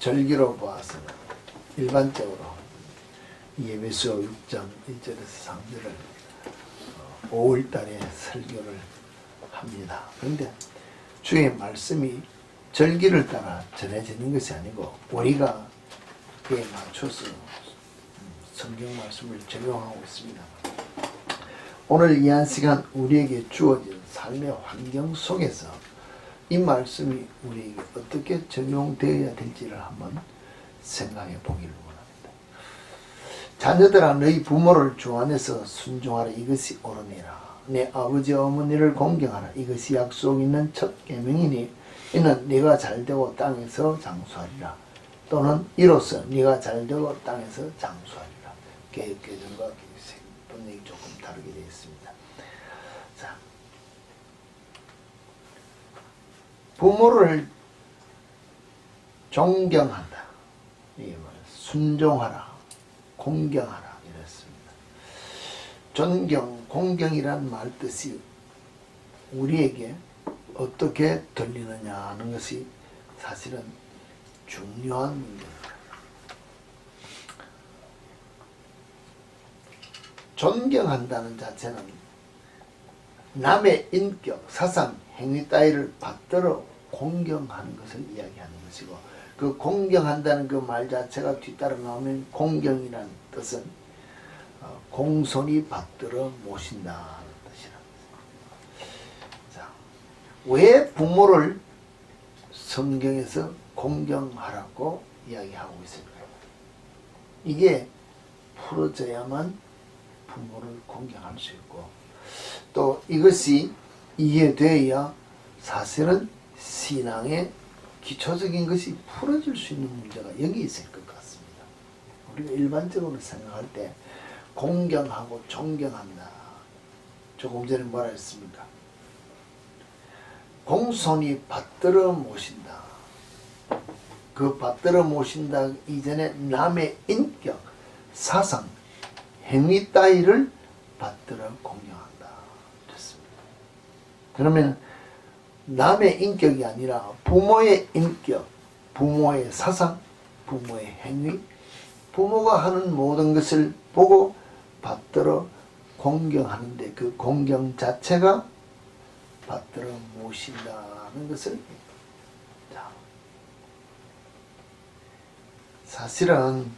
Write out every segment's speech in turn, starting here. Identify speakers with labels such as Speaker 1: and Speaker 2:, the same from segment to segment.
Speaker 1: 절기로 보아서는 일반적으로 예배서 6장 1절에서 3절을 5월달에 설교를 합니다. 그런데 주의 말씀이 절기를 따라 전해지는 것이 아니고 우리가 그에 맞춰서 성경 말씀을 적용하고 있습니다. 오늘 이 한 시간 우리에게 주어진 삶의 환경 속에서 이 말씀이 우리에게 어떻게 적용되어야 될지를 한번 생각해 보기를 원합니다. 자녀들아 너희 부모를 주 안에서 순종하라. 이것이 옳으니라. 내 아버지 어머니를 공경하라. 이것이 약속 있는 첫 계명이니 이는 네가 잘되고 땅에서 장수하리라. 또는 이로써 네가 잘되고 땅에서 장수하리라. 개혁개정과 번역이 조금 다르게 되어 있습니다. 자, 부모를 존경한다. 이게 순종하라, 공경하라 이랬습니다. 존경, 공경이란 말 뜻이 우리에게 어떻게 들리느냐 하는 것이 사실은 중요한 문제입니다. 존경한다는 자체는 남의 인격, 사상, 행위 따위를 받들어 공경하는 것을 이야기하는 것이고, 그 공경한다는 그 말 자체가 뒤따라 나오면 공경이라는 뜻은 공손히 받들어 모신다는 뜻이랍니다. 자, 왜 부모를 성경에서 공경하라고 이야기하고 있을까요? 이게 풀어져야만 부모를 공경할 수 있고, 또 이것이 이해되어야 사실은 신앙의 기초적인 것이 풀어질 수 있는 문제가 여기 있을 것 같습니다. 우리가 일반적으로 생각할 때 공경하고 존경한다. 조금 전에 뭐라 했습니까? 공손히 받들어 모신다. 그 받들어 모신다 이전에 남의 인격, 사상, 행위 따위를 받들어 공경한다. 그렇습니다. 그러면 남의 인격이 아니라 부모의 인격, 부모의 사상, 부모의 행위, 부모가 하는 모든 것을 보고 받들어 공경하는데 그 공경 자체가 받들어 모신다는 것을, 자, 사실은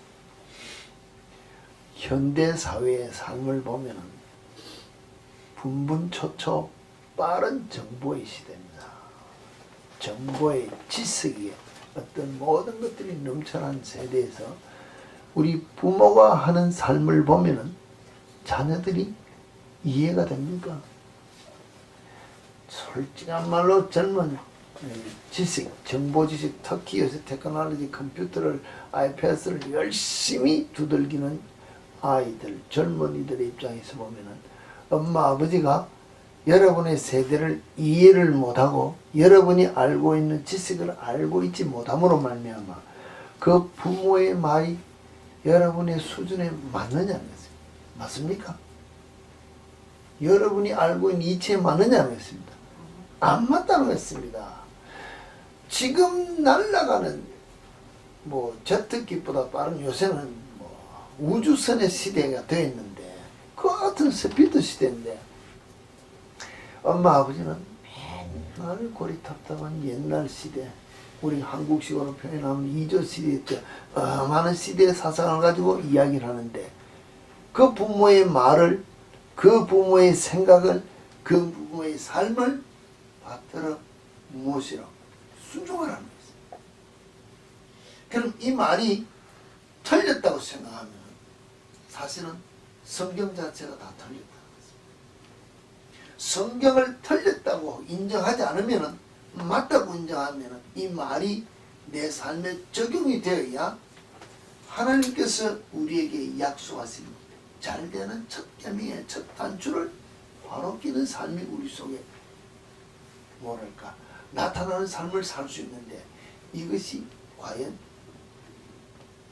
Speaker 1: 현대 사회의 삶을 보면 분분초초 빠른 정보의 시대입니다. 정보의 지식이 어떤 모든 것들이 넘쳐난 세대에서 우리 부모가 하는 삶을 보면 자녀들이 이해가 됩니까? 솔직한 말로 젊은 지식, 정보 지식, 특히 요새 테크놀로지, 컴퓨터를, 아이패드를 열심히 두들기는 아이들, 젊은이들의 입장에서 보면은 엄마, 아버지가 여러분의 세대를 이해를 못하고 여러분이 알고 있는 지식을 알고 있지 못함으로 말미암아 그 부모의 말이 여러분의 수준에 맞느냐는 것입니다. 맞습니까? 여러분이 알고 있는 이치에 맞느냐는 것입니다. 안 맞다는 것입니다. 지금 날아가는 제트기보다 빠른 요새는 우주선의 시대가 되어 있는데 그 같은 스피드 시대인데 엄마 아버지는 맨날 고리탑답한 옛날 시대, 우리 한국식으로 표현하면 이조 시대 때 많은 시대의 사상을 가지고 이야기를 하는데 그 부모의 말을, 그 부모의 생각을, 그 부모의 삶을 받들어 무엇이라 순종하라는 것입니다. 그럼 이 말이 틀렸다고 생각하면 사실은 성경 자체가 다 틀렸다는 것입니다. 성경을 틀렸다고 인정하지 않으면, 맞다고 인정하면 이 말이 내 삶에 적용이 되어야 하나님께서 우리에게 약속하신 잘되는 첫 계명의 첫 단추를 바로 끼는 삶이 우리 속에 나타나는 삶을 살 수 있는데, 이것이 과연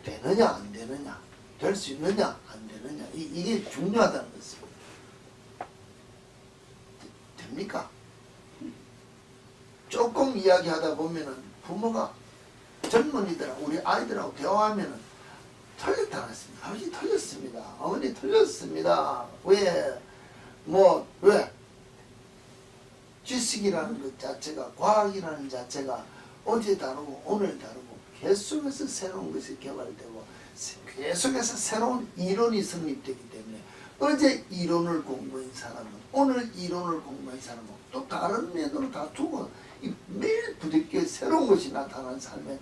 Speaker 1: 되느냐 안 되느냐, 될 수 있느냐 안 되느냐, 이게 중요하다는 것입니다. 됩니까? 조금 이야기하다 보면은 부모가 젊은이들 우리 아이들하고 대화하면은 틀렸다고 했습니다. 아버지 틀렸습니다. 어머니 틀렸습니다. 왜? 지식이라는 것 자체가, 과학이라는 자체가 어제 다르고 오늘 다르고 계속해서 새로운 것이 개발되고 계속해서 새로운 이론이 성립되기 때문에 어제 이론을 공부한 사람은 오늘 이론을 공부한 사람은 또 다른 면으로 다투고 매일 부딪혀 새로운 것이 나타나는 삶에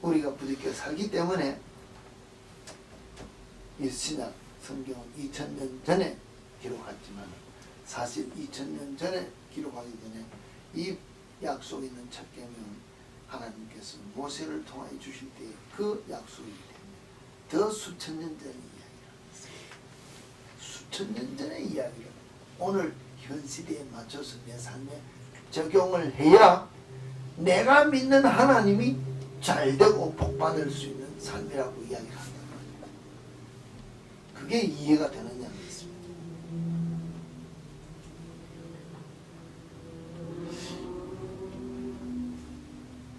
Speaker 1: 우리가 부딪혀 살기 때문에 이 신약 성경은 2000년 전에 기록했지만 사실 2000년 전에 기록하기 전에 이 약속 있는 첫 계명은 하나님께서 모세를 통하여 주실 때 그 약속이기 때문에 더 수천 년 전의 이야기라는 것입니다. 수천 년 전의 이야기를 오늘 현 시대에 맞춰서 내 삶에 적용을 해야 내가 믿는 하나님이 잘되고 복받을 수 있는 삶이라고 이야기를 한다. 그게 이해가 되느냐는 것입니다.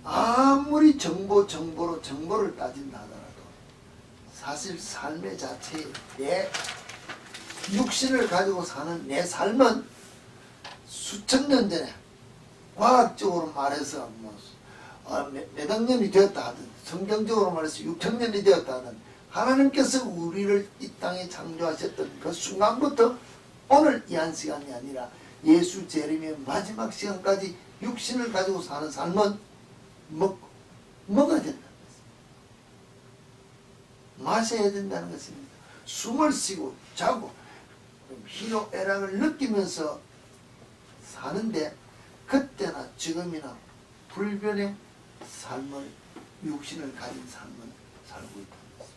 Speaker 1: 아무리 정보를 따진다 하더라도 사실 삶의 자체에 내 육신을 가지고 사는 내 삶은 수천 년 전에 과학적으로 말해서 몇억 년이 되었다 하든 성경적으로 말해서 6천 년이 되었다 하든 하나님께서 우리를 이 땅에 창조하셨던 그 순간부터 오늘 이 한 시간이 아니라 예수 재림의 마지막 시간까지 육신을 가지고 사는 삶은 먹어야 된다는 것입니다. 마셔야 된다는 것입니다. 숨을 쉬고 자고 희노애락을 느끼면서 사는데 그때나 지금이나 불변의 삶을 육신을 가진 삶을 살고 있다는 것입니다.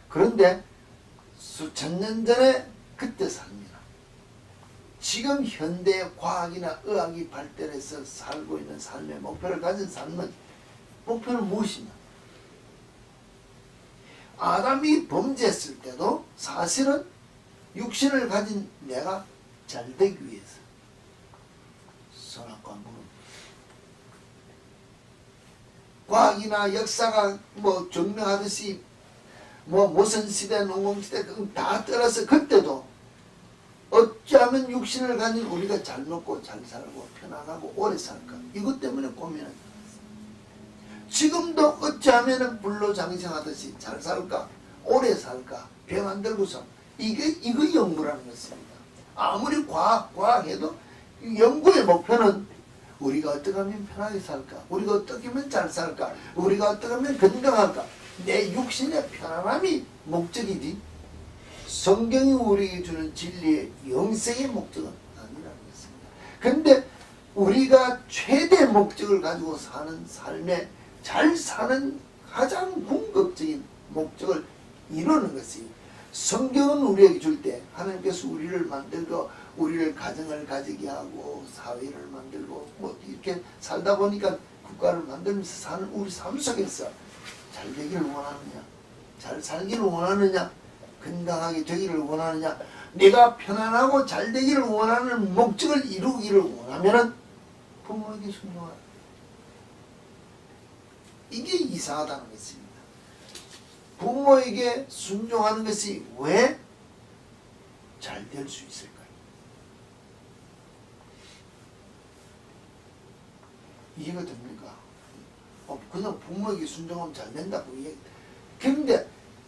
Speaker 1: 그런데 수천 년 전에 그때 삶이나 지금 현대의 과학이나 의학이 발달해서 살고 있는 삶의 목표를 가진 삶은 목표는 무엇이냐? 아담이 범죄했을 때도 사실은 육신을 가진 내가 잘되기 위해서 선악과 무는 과학이나 역사가 증명하듯이 모선시대 농공시대 다 떠나서 그때도 어찌하면 육신을 가진 우리가 잘 먹고 잘 살고 편안하고 오래 살까 이것 때문에 고민하는 거예요. 지금도 어찌하면 불로장생하듯이 잘 살까 오래 살까 병 안 들고서 이거 연구라는 것입니다. 아무리 과학해도 연구의 목표는 우리가 어떻게 하면 편하게 살까, 우리가 어떻게 하면 잘 살까, 우리가 어떻게 하면 건강할까, 내 육신의 편안함이 목적이지 성경이 우리에게 주는 진리의 영생의 목적은 아니라는 것입니다. 그런데 우리가 최대 목적을 가지고 사는 삶에 잘 사는 가장 궁극적인 목적을 이루는 것이 성경은 우리에게 줄 때 하나님께서 우리를 만들고 우리를 가정을 가지게 하고 사회를 만들고 이렇게 살다 보니까 국가를 만들면서 사는 우리 삶 속에서 잘 되기를 원하느냐, 잘 살기를 원하느냐, 건강하게 되기를 원하느냐, 내가 편안하고 잘 되기를 원하는 목적을 이루기를 원하면은 부모에게 순종하라. 이게 이상하다는 것입니다. 부모에게 순종하는 것이 왜 잘 될 수 있을까요? 이해가 됩니까? 그냥 부모에게 순종하면 잘 된다고 이야기. 그런데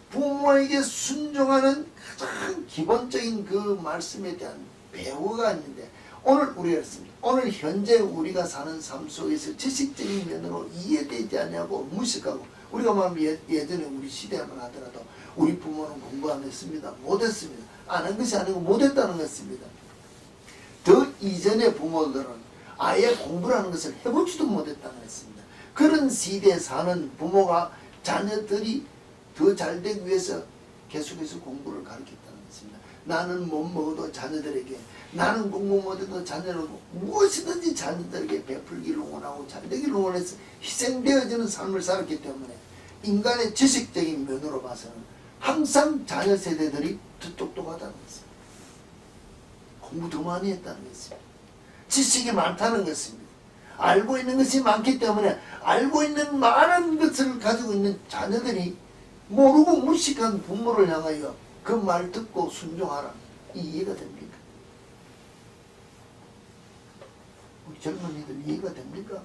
Speaker 1: 부모에게 순종하는 가장 기본적인 그 말씀에 대한 배우가 있는데 오늘 우리가 했습니다. 오늘 현재 우리가 사는 삶 속에서 지식적인 면으로 이해되지 않냐고 무식하고 우리가 말하면 예전에 우리 시대만 하더라도 우리 부모는 공부 안 했습니다. 못했습니다. 안 한 것이 아니고 못했다는 것입니다. 더 이전의 부모들은 아예 공부라는 것을 해보지도 못했다는 것입니다. 그런 시대에 사는 부모가 자녀들이 더 잘되기 위해서 계속해서 공부를 가르쳤다는 것입니다. 나는 못 먹어도 자녀들에게, 나는 공부 못해도 자녀를 무엇이든지 자녀들에게 베풀기를 원하고 잘되기를 원해서 희생되어지는 삶을 살았기 때문에 인간의 지식적인 면으로 봐서는 항상 자녀 세대들이 더 똑똑하다는 것입니다. 공부 더 많이 했다는 것입니다. 지식이 많다는 것입니다. 알고 있는 것이 많기 때문에 알고 있는 많은 것을 가지고 있는 자녀들이 모르고 무식한 부모를 향하여 그 말 듣고 순종하라. 이 이해가 됩니까? 우리 젊은이들 이해가 됩니까?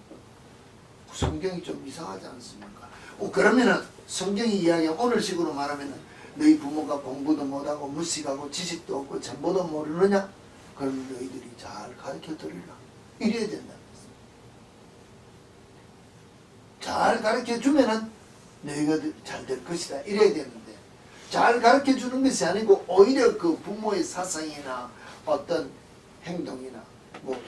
Speaker 1: 성경이 좀 이상하지 않습니까? 그러면은 성경이 이야기한 오늘식으로 말하면은 너희 부모가 공부도 못하고 무식하고 지식도 없고 정보도 모르느냐? 그럼 너희들이 잘 가르쳐 드리라. 이래야 된다는 거죠. 잘 가르쳐 주면은 너희가 잘 될 것이다. 이래야 되는데 잘 가르쳐 주는 것이 아니고 오히려 그 부모의 사상이나 어떤 행동이나 뭐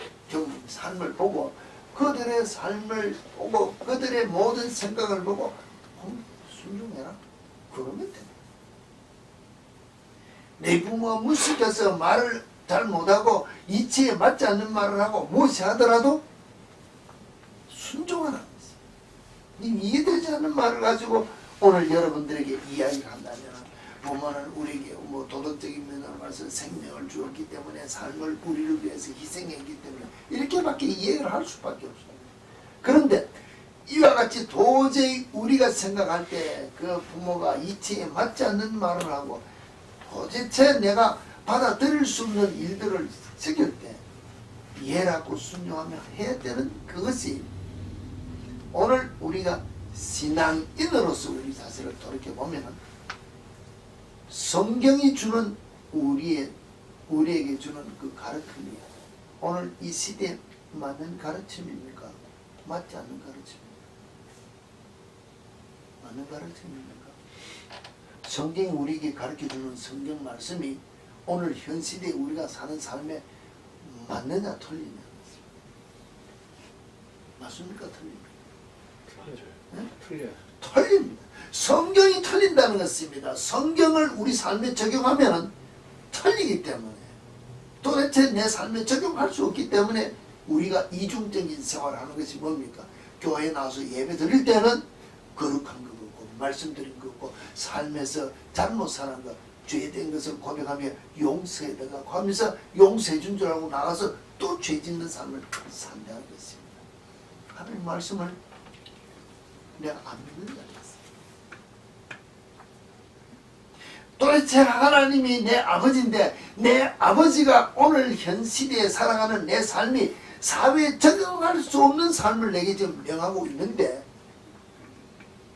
Speaker 1: 삶을 보고 그들의 삶을 보고 그들의 모든 생각을 보고 순종해라. 그러면 됩니다. 내 부모가 무식해서 말을 잘 못하고 이치에 맞지 않는 말을 하고 무엇이 하더라도 순종하라는 것입니다. 이해되지 않는 말을 가지고 오늘 여러분들에게 이야기를 한다면 부모는 우리에게 뭐 도덕적인 면으로 말해서 생명을 주었기 때문에 삶을 우리를 위해서 희생했기 때문에 이렇게밖에 이해를 할 수밖에 없어요. 그런데 이와 같이 도저히 우리가 생각할 때 그 부모가 이치에 맞지 않는 말을 하고 도대체 내가 받아들일 수 없는 일들을 지킬 때 이해하고 순종하며 해야 되는 그것이 오늘 우리가 신앙인으로서 우리 자세를 돌이켜보면 성경이 주는 우리에게 주는 그 가르침이 오늘 이 시대에 맞는 가르침입니까? 맞지 않는 가르침입니까? 맞는 가르침입니까? 성경이 우리에게 가르쳐주는 성경 말씀이 오늘 현 시대에 우리가 사는 삶에 맞느냐 틀리냐 맞습니까? 틀립니까?
Speaker 2: 틀려요.
Speaker 1: 네?
Speaker 2: 틀려요.
Speaker 1: 틀립니다. 성경이 틀린다는 것입니다. 성경을 우리 삶에 적용하면 틀리기 때문에 도대체 내 삶에 적용할 수 없기 때문에 우리가 이중적인 생활을 하는 것이 뭡니까? 교회에 나와서 예배 드릴 때는 거룩한 것 없고 말씀드린 것 없고 삶에서 잘못 사는 것 죄된 것을 고백하며 용서해달라고 하면서 용서해 준 줄 알고 나가서 또 죄 짓는 삶을 산다는 것입니다. 하나님 말씀을 내가 안 믿는다는 것입니다. 도대체 하나님이 내 아버지인데 내 아버지가 오늘 현 시대에 살아가는 내 삶이 사회에 적용할 수 없는 삶을 내게 지금 명하고 있는데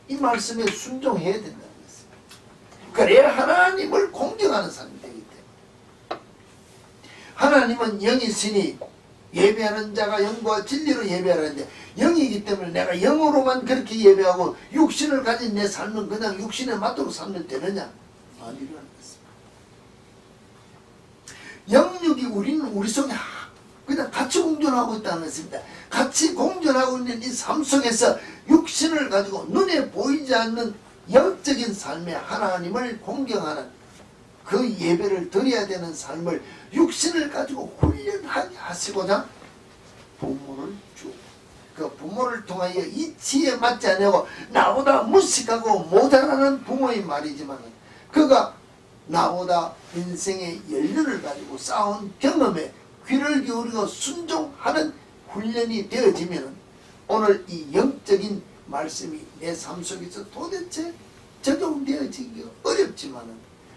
Speaker 1: 이 말씀에 순종해야 된다는 것입니다. 그래야 하나님을 공경하는 삶이 되기 때문에 하나님은 영이시니 예배하는 자가 영과 진리로 예배하는데 영이기 때문에 내가 영으로만 그렇게 예배하고 육신을 가진 내 삶은 그냥 육신에 맞도록 살면 되느냐? 아니라는 것입니다. 영육이 우리 속에 그냥 같이 공존하고 있다는 것입니다. 같이 공존하고 있는 이 삶 속에서 육신을 가지고 눈에 보이지 않는 영적인 삶에 하나님을 공경하는 그 예배를 드려야 되는 삶을 육신을 가지고 훈련하게 하시고자 부모를 주고 그 부모를 통하여 이치에 맞지 않냐고 나보다 무식하고 모자라는 부모인 말이지만 그가 나보다 인생의 연륜을 가지고 쌓은 경험에 귀를 기울이고 순종하는 훈련이 되어지면 오늘 이 영적인 말씀이 내 삶 속에서 도대체 적용되어지기 어렵지만은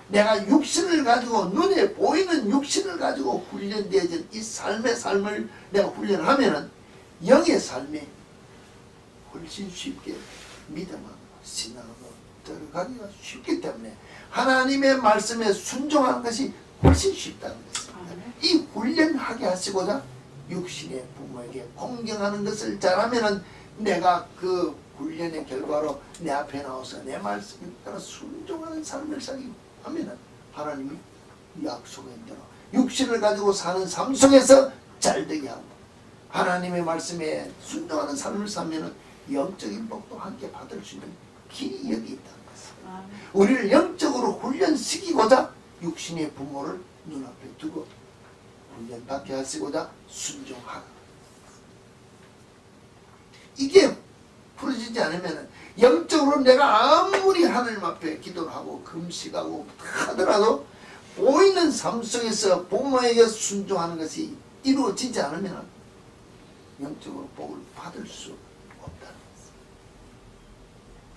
Speaker 1: 내가 육신을 가지고 눈에 보이는 육신을 가지고 훈련되어진 이 삶을 내가 훈련하면은 영의 삶에 훨씬 쉽게 믿음하고 신앙하고 들어가기가 쉽기 때문에 하나님의 말씀에 순종하는 것이 훨씬 쉽다는 것입니다. 이 훈련하게 하시고자 육신의 부모에게 공경하는 것을 잘하면은 내가 그 훈련의 결과로 내 앞에 나와서 내 말씀에 따라 순종하는 삶을 살기 하면은 하나님이 약속한 대로 육신을 가지고 사는 삶 속에서 잘되게 하고 하나님의 말씀에 순종하는 삶을 살면은 영적인 복도 함께 받을 수 있는 길이 여기 있다는 것입니다. 우리를 영적으로 훈련시키고자 육신의 부모를 눈앞에 두고 훈련받게 하시고자 순종하라. 이게 풀어지지 않으면 영적으로 내가 아무리 하나님 앞에 기도를 하고 금식하고 하더라도 보이는 삶 속에서 부모에게 순종하는 것이 이루어지지 않으면 영적으로 복을 받을 수 없다는 것입니다.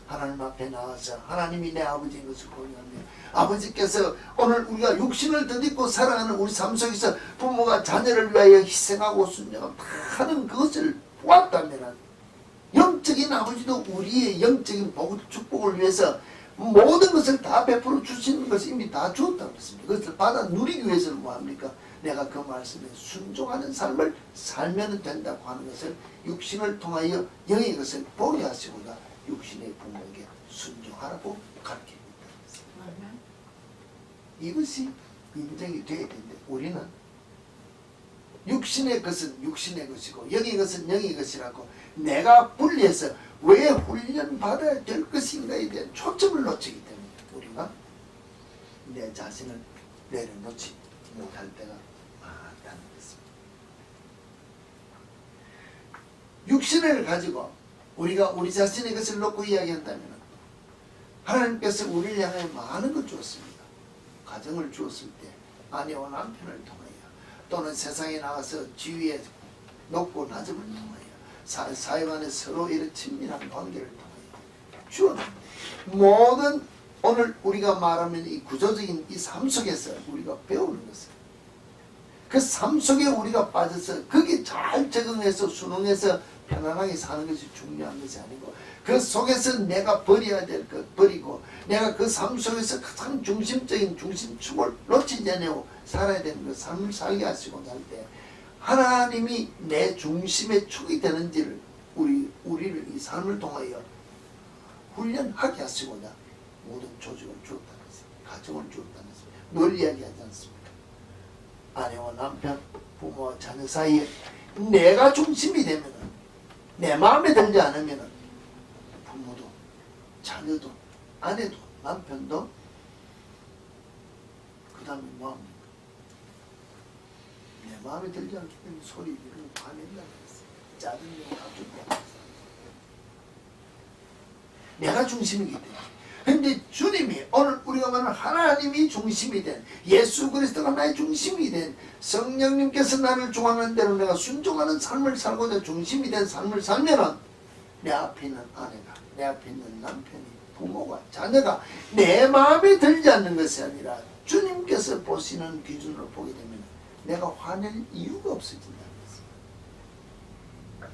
Speaker 1: 하나님 앞에 나와서 하나님이 내 아버지인 것을 고백하며 아버지께서 오늘 우리가 육신을 덧입고 살아가는 우리 삶 속에서 부모가 자녀를 위하여 희생하고 순종하고 하는 그것을 보았다면 영적인 아버지도 우리의 영적인 축복을 위해서 모든 것을 다 베풀어 주시는 것을 이미 다 주었다고 했습니다. 그것을 받아 누리기 위해서는 뭐합니까? 내가 그 말씀에 순종하는 삶을 살면 된다고 하는 것을 육신을 통하여 영의 것을 보게 하시고자 육신의 부모에게 순종하라고 가르칩니다. 이것이 인정이 되어야 되는데 우리는 육신의 것은 육신의 것이고 영의 것은 영의 것이라고 내가 분리해서 왜 훈련받아야 될 것인가에 대한 초점을 놓치기 때문에 우리가 내 자신을 내려놓지 못할 때가 많다는 것입니다. 육신을 가지고 우리가 우리 자신의 것을 놓고 이야기한다면 하나님께서 우리를 향해 많은 것 주었습니다. 가정을 주었을 때 아내와 남편을 통하여 또는 세상에 나가서 지위에 높고 낮음을 통하여 사회 간에 서로 이런 친밀한 관계를 통하여 주었는데 모든 오늘 우리가 말하면 이 구조적인 이 삶 속에서 우리가 배우는 것은 그 삶 속에 우리가 빠져서 거기에 잘 적응해서 순응해서 편안하게 사는 것이 중요한 것이 아니고 그 속에서 내가 버려야 될 것 버리고 내가 그 삶 속에서 가장 중심적인 중심축을 놓치지 않고 살아야 되는 그 삶을 살게 하시고 살 때 하나님이 내 중심의 축이 되는지를 우리를 이 삶을 통하여 훈련하게 하시고자 모든 조직을 주었다는 것입니다. 가정을 주었다는 것입니다. 늘 이야기하지 않습니까? 아내와 남편, 부모와 자녀 사이에 내가 중심이 되면은 내 마음에 들지 않으면은 부모도 자녀도 아내도 남편도 그 다음에 뭐합니까? 내 마음에 들지 않기 때문에 소리 지르고 화낸다는 것입니다. 짜증내고 다 준다는 것입니다. 내가 중심이기 때문에. 근데 주님이 오늘 우리가 말하는 하나님이 중심이 된 예수 그리스도가 나의 중심이 된 성령님께서 나를 중앙하는 대로 내가 순종하는 삶을 살고자 중심이 된 삶을 살면은 내 앞에 있는 아내가 내 앞에 있는 남편이 부모가 자녀가 내 마음에 들지 않는 것이 아니라 주님께서 보시는 기준으로 보게 되면 내가 화낼 이유가 없어진다는 것입니다.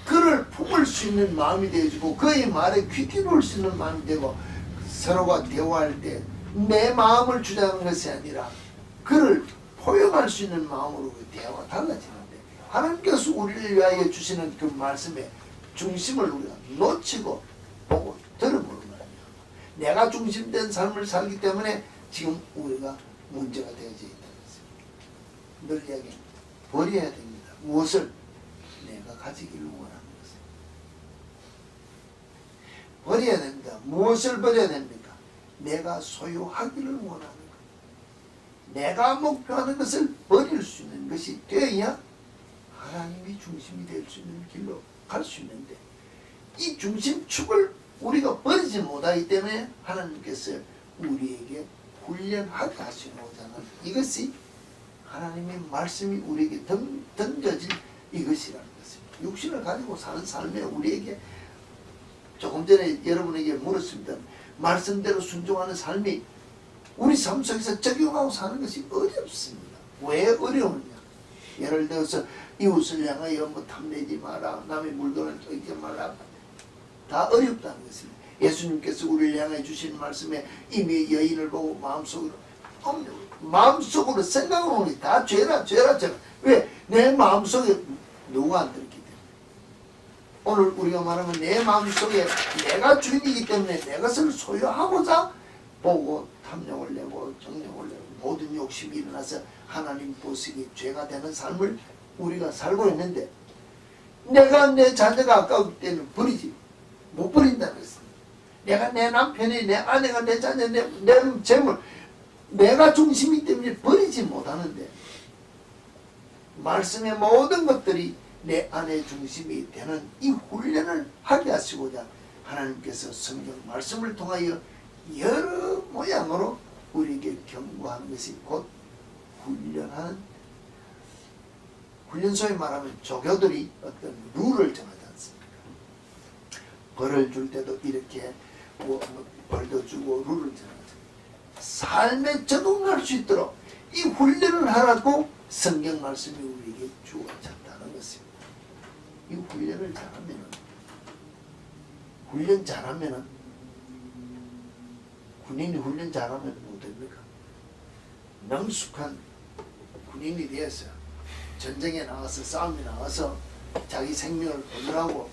Speaker 1: 그를 품을 수 있는 마음이 되어지고 그의 말에 귀 기울일 수 있는 마음이 되고 서로가 대화할 때 내 마음을 주장하는 것이 아니라 그를 포용할 수 있는 마음으로 그 대화가 달라지는데 하나님께서 우리를 위하여 주시는 그 말씀의 중심을 우리가 놓치고 보고 들음으로 말합니다. 내가 중심된 삶을 살기 때문에 지금 우리가 문제가 되어져 있다는 것입니다. 늘 이야기 버려야 됩니다. 무엇을? 내가 가지기를 원하는 것을 버려야 됩니다. 무엇을 버려야 됩니까? 내가 소유하기를 원하는 것. 내가 목표하는 것을 버릴 수 있는 것이 되어야 하나님이 중심이 될 수 있는 길로 갈 수 있는데 이 중심축을 우리가 버리지 못하기 때문에 하나님께서 우리에게 훈련하게 하시고자 하는 이것이 하나님의 말씀이 우리에게 던져진 이것이라는 것입니다. 육신을 가지고 사는 삶에 우리에게 조금 전에 여러분에게 물었습니다. 말씀대로 순종하는 삶이 우리 삶 속에서 적용하고 사는 것이 어렵습니다. 왜 어려우냐? 예를 들어서 이웃을 향하여 뭐 탐내지 마라, 남의 물건을 뜯지 마라, 다 어렵다는 것입니다. 예수님께서 우리를 향해 주신 말씀에 이미 여인을 보고 마음속으로 생각으로 다 죄라. 왜? 내 마음속에 누가 안 들었기 때문에. 오늘 우리가 말하면 내 마음속에 내가 주인이기 때문에 내 것을 소유하고자 보고 탐욕을 내고 정욕을 내고 모든 욕심이 일어나서 하나님 보시기 죄가 되는 삶을 우리가 살고 있는데 내가 내 자녀가 아까울 때는 버리지 못 버린다는 것입니다. 내가 내 남편이 내 아내가 내 자녀 내 재물 내가 중심이기 때문에 버리지 못하는데 말씀의 모든 것들이 내 안에 중심이 되는 이 훈련을 하게 하시고자 하나님께서 성경 말씀을 통하여 여러 모양으로 우리에게 경고하는 것이 곧 훈련하는 훈련소에 말하면 조교들이 어떤 룰을 정하지 않습니까? 벌을 줄 때도 이렇게 벌도 주고 룰을 정하죠. 삶에 적응할 수 있도록 이 훈련을 하라고 성경 말씀이 우리에게 주어졌다는 것입니다. 이 훈련을 잘하면은 군인이 훈련 잘하면 뭐 됩니까? 능숙한 군인이 되어서 전쟁에 나가서 싸움에 나가서 자기 생명을 보존하고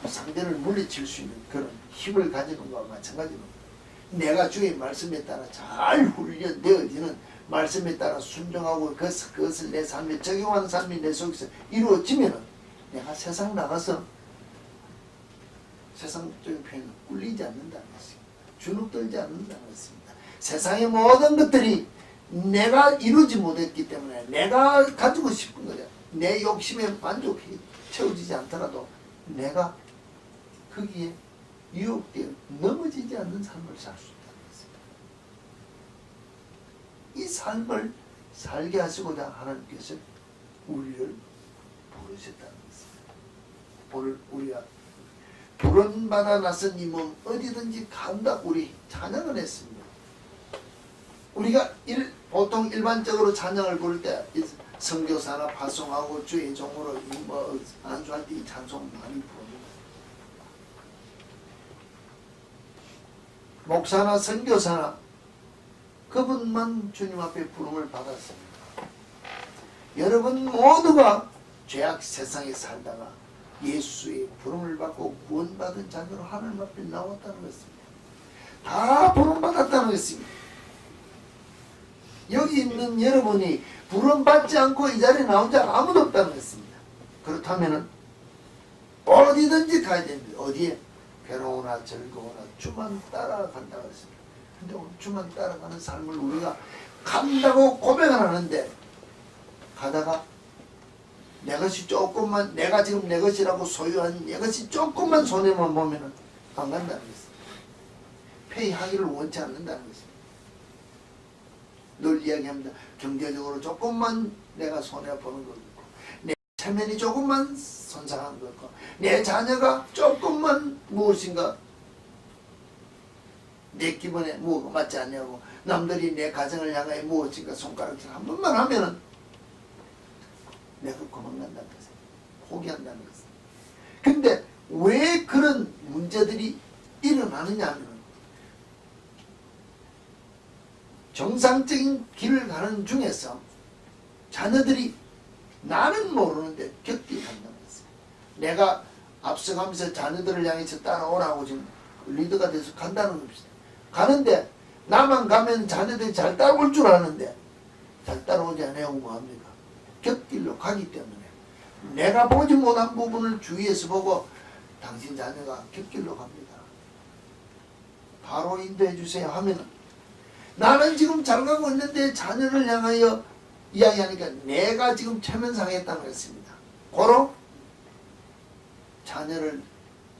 Speaker 1: 상대를 물리칠 수 있는 그런 힘을 가지는 것과 마찬가지로 내가 주의 말씀에 따라 잘 훈련되어지는 말씀에 따라 순종하고 그것을 내 삶에 적용하는 삶이 내 속에서 이루어지면 내가 세상 나가서 세상적인 표현은 꿀리지 않는다는 것입니다. 주눅들지 않는다는 것입니다. 세상의 모든 것들이 내가 이루지 못했기 때문에 내가 가지고 싶은 거죠. 내 욕심에 만족이 채워지지 않더라도 내가 거기에 유혹되어 넘어지지 않는 삶을 살 수 있다는 것입니다. 이 삶을 살게 하시고자 하나님께서 우리를 부르셨다는 것입니다. 우리가 부름받아 나선 이 몸 어디든지 간다고 우리 찬양을 했습니다. 우리가 보통 일반적으로 찬양을 부를 때 선교사나 파송하고 주의 종으로 안수할 때 이 찬송 많이 부릅니다. 목사나 선교사나 그분만 주님 앞에 부름을 받았습니다. 여러분 모두가 죄악 세상에 살다가 예수의 부름을 받고 구원받은 자녀로 하나님 앞에 나왔다는 것입니다. 다 부름받았다는 것입니다. 여기 있는 여러분이 부름받지 않고 이 자리에 나온 자가 아무도 없다는 것입니다. 그렇다면 어디든지 가야 됩니다. 어디에? 괴로우나 즐거우나 주만 따라간다고 했습니다. 근데 오늘 주만 따라가는 삶을 우리가 간다고 고백을 하는데 가다가 내 것이 조금만, 내가 지금 내 것이라고 소유한 내 것이 조금만 손해만 보면은 안 간다는 것입니다. 폐의하기를 원치 않는다는 것입니다. 늘 이야기합니다. 경제적으로 조금만 내가 손해보는 것 같고, 내 체면이 조금만 손상한 것 같고, 내 자녀가 조금만 무엇인가 내 기분에 뭐가 맞지 않냐고, 남들이 내 가정을 향하여 무엇인가 손가락질 한 번만 하면은 내가 도망간다는 것입니다. 포기한다는 것입니다. 근데 왜 그런 문제들이 일어나느냐 하면 정상적인 길을 가는 중에서 자녀들이 나는 모르는데 곁길을 간다는 것입니다. 내가 앞서가면서 자녀들을 향해서 따라오라고 지금 리더가 돼서 간다는 겁니다. 가는데 나만 가면 자녀들이 잘 따라올 줄 아는데 잘 따라오지 않아요. 뭐합니까? 곁길로 가기 때문에 내가 보지 못한 부분을 주위에서 보고 당신 자녀가 곁길로 갑니다. 바로 인도해 주세요 하면은 나는 지금 잘 가고 있는데 자녀를 향하여 이야기하니까 내가 지금 체면상했다는 것입니다. 고로 자녀를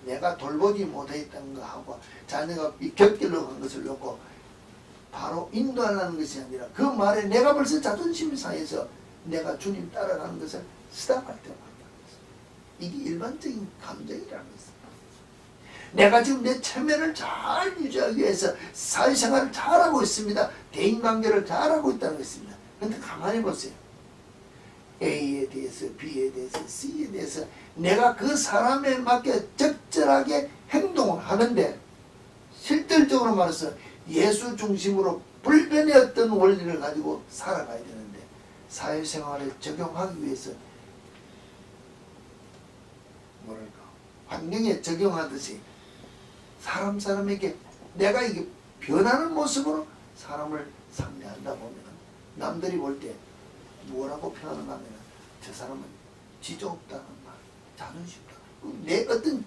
Speaker 1: 내가 돌보지 못했다는 거 하고 자녀가 곁길로 간 것을 놓고 바로 인도하라는 것이 아니라 그 말에 내가 벌써 자존심이 상해서 내가 주님 따라가는 것을 스탑할 때가 있다는 것입니다. 이게 일반적인 감정이라는 것입니다. 내가 지금 내 체면을 잘 유지하기 위해서 사회생활을 잘하고 있습니다. 대인관계를 잘하고 있다는 것입니다. 그런데 가만히 보세요. A에 대해서 B에 대해서 C에 대해서 내가 그 사람에 맞게 적절하게 행동을 하는데 실질적으로 말해서 예수 중심으로 불변의 어떤 원리를 가지고 살아가야 되는데 사회생활에 적용하기 위해서 뭐랄까 환경에 적용하듯이 사람에게 내가 이게 변하는 모습으로 사람을 상대한다 보면 남들이 볼 때 뭐라고 표현하면 저 사람은 지조없다는 말, 자존심 없다. 내 어떤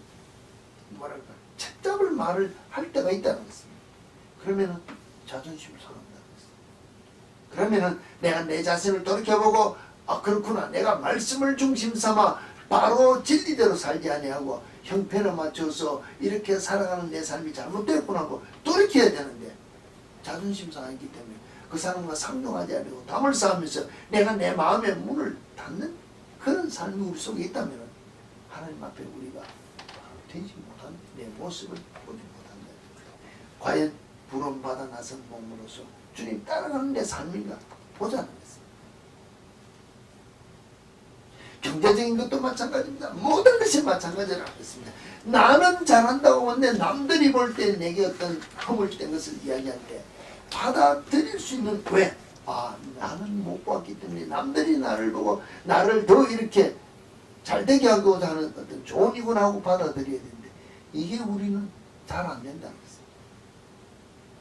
Speaker 1: 뭐랄까 책잡을 말을 할 때가 있다는 것입니다. 그러면은 자존심을 상한다는 것입니다. 그러면은 내가 내 자신을 돌이켜보고 아 그렇구나 내가 말씀을 중심 삼아 바로 진리대로 살지 아니하고 형편에 맞춰서 이렇게 살아가는 내 삶이 잘못됐구나 하고 돌이켜야 되는데 자존심 상했기 때문에 그 사람과 상종하지 않고 담을 쌓으면서 내가 내 마음의 문을 닫는 그런 삶이 우리 속에 있다면 하나님 앞에 우리가 되지 못한 내 모습을 보지 못한다. 과연 부름받아 나선 몸으로서 주님 따라가는 내 삶인가 보자는 것입니다. 경제적인 것도 마찬가지입니다. 모든 것이 마찬가지라고 했습니다. 나는 잘한다고 하는데 남들이 볼 때 내게 어떤 허물된 것을 이야기할 때 받아들일 수 있는 왜? 나는 못 봤기 때문에 남들이 나를 보고 나를 더 이렇게 잘되게 하고자 하는 어떤 좋은 이군 하고 받아들여야 되는데 이게 우리는 잘 안 된다는 것입니다.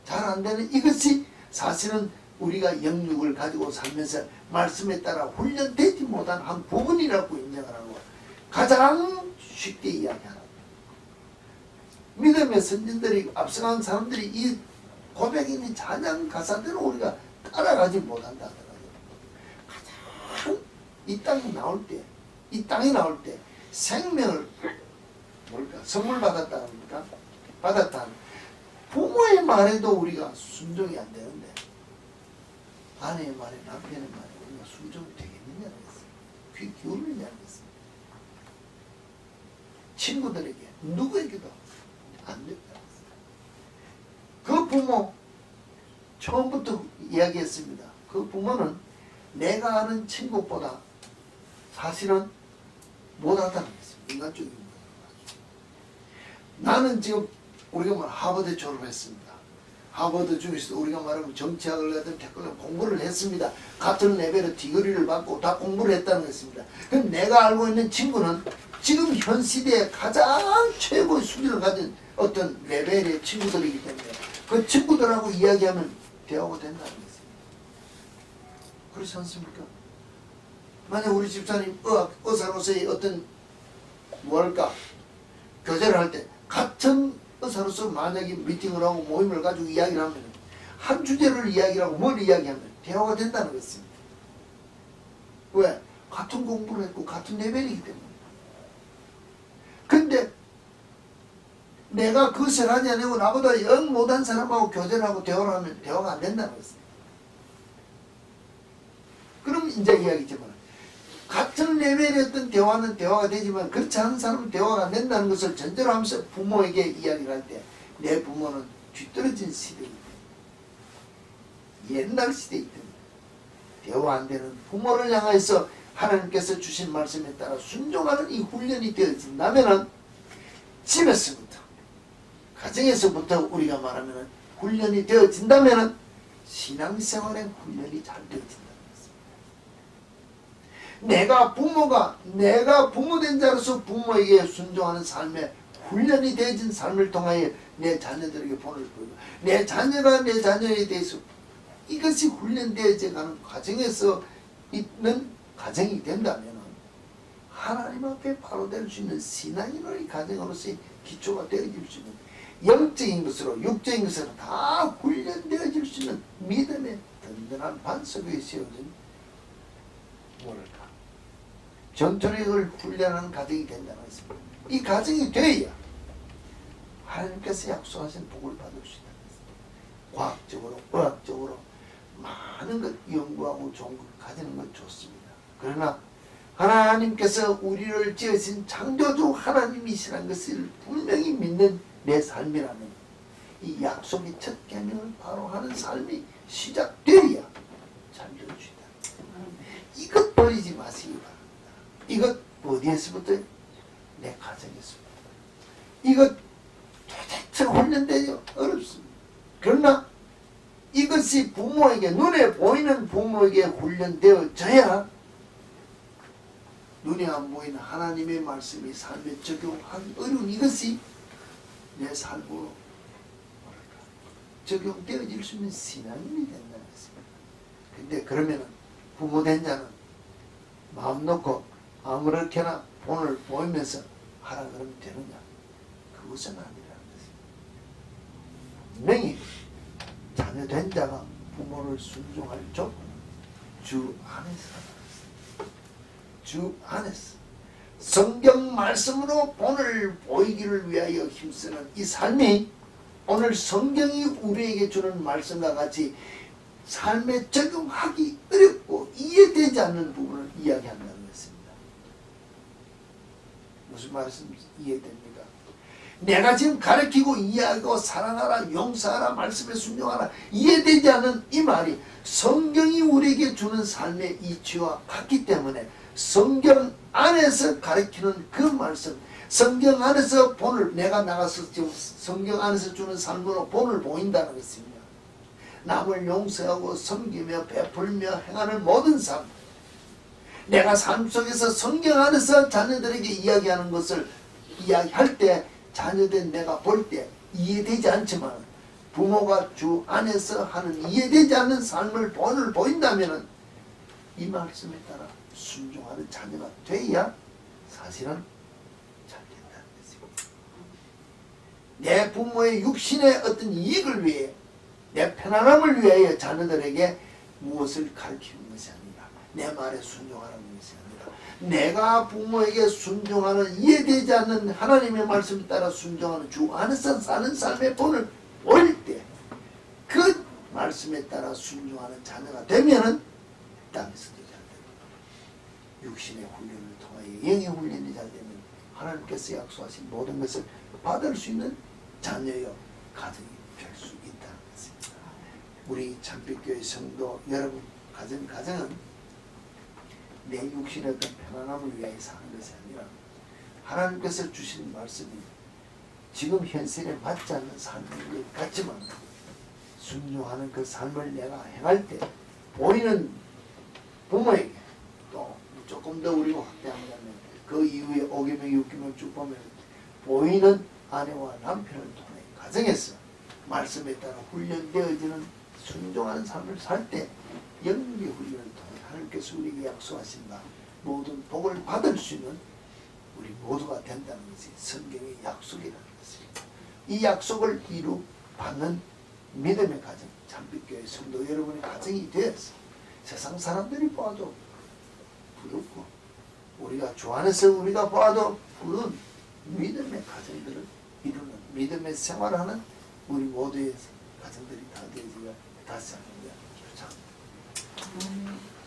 Speaker 1: 잘 안 되는 이것이 사실은 우리가 영육을 가지고 살면서 말씀에 따라 훈련되지 못한 한 부분이라고 인정을 하고 가장 쉽게 이야기하는 믿음의 선진들이 앞서간 사람들이 이 고백에 있는 찬양 가사대로 우리가 따라가지 못한다 하더라고요. 가장 이 땅이 나올 때 생명을 선물 받았다 합니까? 받았다. 부모의 말에도 우리가 순종이 안 되는데 아내의 말에 남편의 말에 우리가 순종이 되겠느냐는 것을 귀 기울이냐는 것을 친구들에게 누구에게도 안 된다는 것을 그 부모 처음부터 이야기했습니다. 그 부모는 내가 아는 친구보다 사실은 못하다는 것입니다. 인간적인 거죠. 나는 지금 우리가 말 하버드 졸업했습니다. 하버드 중에서도 우리가 말하면 정치학을 하든 태권도 공부를 했습니다. 같은 레벨의 디그리를 받고 다 공부를 했다는 것입니다. 그럼 내가 알고 있는 친구는 지금 현 시대에 가장 최고의 수준을 가진 어떤 레벨의 친구들이기 때문에 그 친구들하고 이야기하면 대화가 된다는 것입니다. 그렇지 않습니까? 만약 우리 집사님 의사로서의 어떤 교제를 할 때 같은 의사로서 만약에 미팅을 하고 모임을 가지고 이야기를 하면 한 주제를 이야기를 하고 뭘 이야기하면 대화가 된다는 것입니다. 왜? 같은 공부를 했고 같은 레벨이기 때문에. 근데 내가 그것을 하지 않고 나보다 영 못한 사람하고 교제를 하고 대화를 하면 대화가 안 된다는 것입니다. 그럼 이제 이야기지만 같은 레벨의 어떤 대화는 대화가 되지만 그렇지 않은 사람은 대화가 안 된다는 것을 전제로 하면서 부모에게 이야기를 할 때 내 부모는 뒤떨어진 시대이기 때문에 옛날 시대이기 때문에 대화 안 되는 부모를 향해서 하나님께서 주신 말씀에 따라 순종하는 이 훈련이 되어진다면 집에서부터 가정에서부터 우리가 말하면 훈련이 되어진다면 신앙생활의 훈련이 잘 되어진다. 내가 부모된 자로서 부모에게 순종하는 삶에 훈련이 되어진 삶을 통하여 내 자녀들에게 본을 보이고 내 자녀가 내 자녀에 대해서 이것이 훈련되어져 가는 과정에서 있는 가정이 된다면 하나님 앞에 바로 될 수 있는 신앙인의 가정으로서의 기초가 되어질 수 있는 영적인 것으로 육적인 것으로 다 훈련되어질 수 있는 믿음의 든든한 반석 위에 세워진 전투력을 훈련하는 가정이 된다는 것입니다. 이 가정이 되어야 하나님께서 약속하신 복을 받을 수 있다는 것입니다. 과학적으로, 의학적으로 많은 것 연구하고 좋은 것 가지는 건 좋습니다. 그러나 하나님께서 우리를 지으신 창조주 하나님이시라는 것을 분명히 믿는 내 삶이라면 이 약속의 첫 계명을 바로 하는 삶이 시작되어야 잘 될 수 있다. 이것 버리지 마시기 바랍니다. 이것 어디에서부터? 내 가정에서부터. 이것 도대체 훈련되지 어렵습니다. 그러나 이것이 부모에게 눈에 보이는 부모에게 훈련되어져야 눈에 안 보이는 하나님의 말씀이 삶에 적용하기 어려운 이것이 내 삶으로 적용되어질 수 있는 신앙인이 된다는 것입니다. 근데 그러면 부모된 자는 마음 놓고 아무렇게나 본을 보이면서 하라 그러면 되느냐? 그것은 아니라는 것입니다. 분명히 자녀된 자가 부모를 순종할 조건은 주 안에서 주 안에서 성경 말씀으로 본을 보이기를 위하여 힘쓰는 이 삶이 오늘 성경이 우리에게 주는 말씀과 같이 삶에 적용하기 어렵고 이해되지 않는 부분을 이야기한다는 것입니다. 무슨 말씀인지 이해됩니까? 내가 지금 가르치고 이해하고 사랑하라, 용서하라, 말씀에 순종하라 이해되지 않는 이 말이 성경이 우리에게 주는 삶의 이치와 같기 때문에 성경 안에서 가르치는 그 말씀, 성경 안에서 본을, 내가 나가서 지금 성경 안에서 주는 삶으로 본을 보인다는 것입니다. 남을 용서하고 섬기며 베풀며 행하는 모든 삶, 내가 삶 속에서 성경 안에서 자녀들에게 이야기하는 것을 이야기할 때 자녀된 내가 볼 때 이해되지 않지만 부모가 주 안에서 하는 이해되지 않는 삶을 본을 보인다면 이 말씀에 따라 순종하는 자녀가 돼야 사실은 잘 된다는 것입니다. 내 부모의 육신의 어떤 이익을 위해 내 편안함을 위하여 자녀들에게 무엇을 가르치는 것이 아니라 내 말에 순종하는 것이 아니라 내가 부모에게 순종하는 이해되지 않는 하나님의 말씀에 따라 순종하는 주 안에서 사는 삶의 본을 보일 때 그 말씀에 따라 순종하는 자녀가 되면은 땅에서도 잘 됩니다. 육신의 훈련을 통하여 영의 훈련이 잘 되면 하나님께서 약속하신 모든 것을 받을 수 있는 자녀여 가정이 될 수 있다는 것입니다. 우리 참빛교회 성도 여러분 가정은 내 육신의 어떤 편안함을 위하여 사는 것이 아니라 하나님께서 주신 말씀이 지금 현실에 맞지 않는 삶인 것 같지만 순종하는 그 삶을 내가 행할 때 보이는 부모에게 또 조금 더 우리가 확대하자면 그 이후에 5계명 6계명 쭉 보면 보이는 아내와 남편을 통해 가정에서 말씀에 따라 훈련되어지는 순종하는 삶을 살 때 영계 훈련을 통해 하나님께서 우리에게 약속하신다. 모든 복을 받을 수 있는 우리 모두가 된다는 것이 성경의 약속이라는 것입니다. 이 약속을 받는 믿음의 가정, 참빛교회 성도 여러분의 가정이 되어서 세상 사람들이 봐도 부럽고 우리가 주 안에서 우리가 봐도 부러운 믿음의 가정들을 이루는 믿음의 생활하는 우리 모두의 가정들이 다 되어지기를 다시 한번 기도합니다.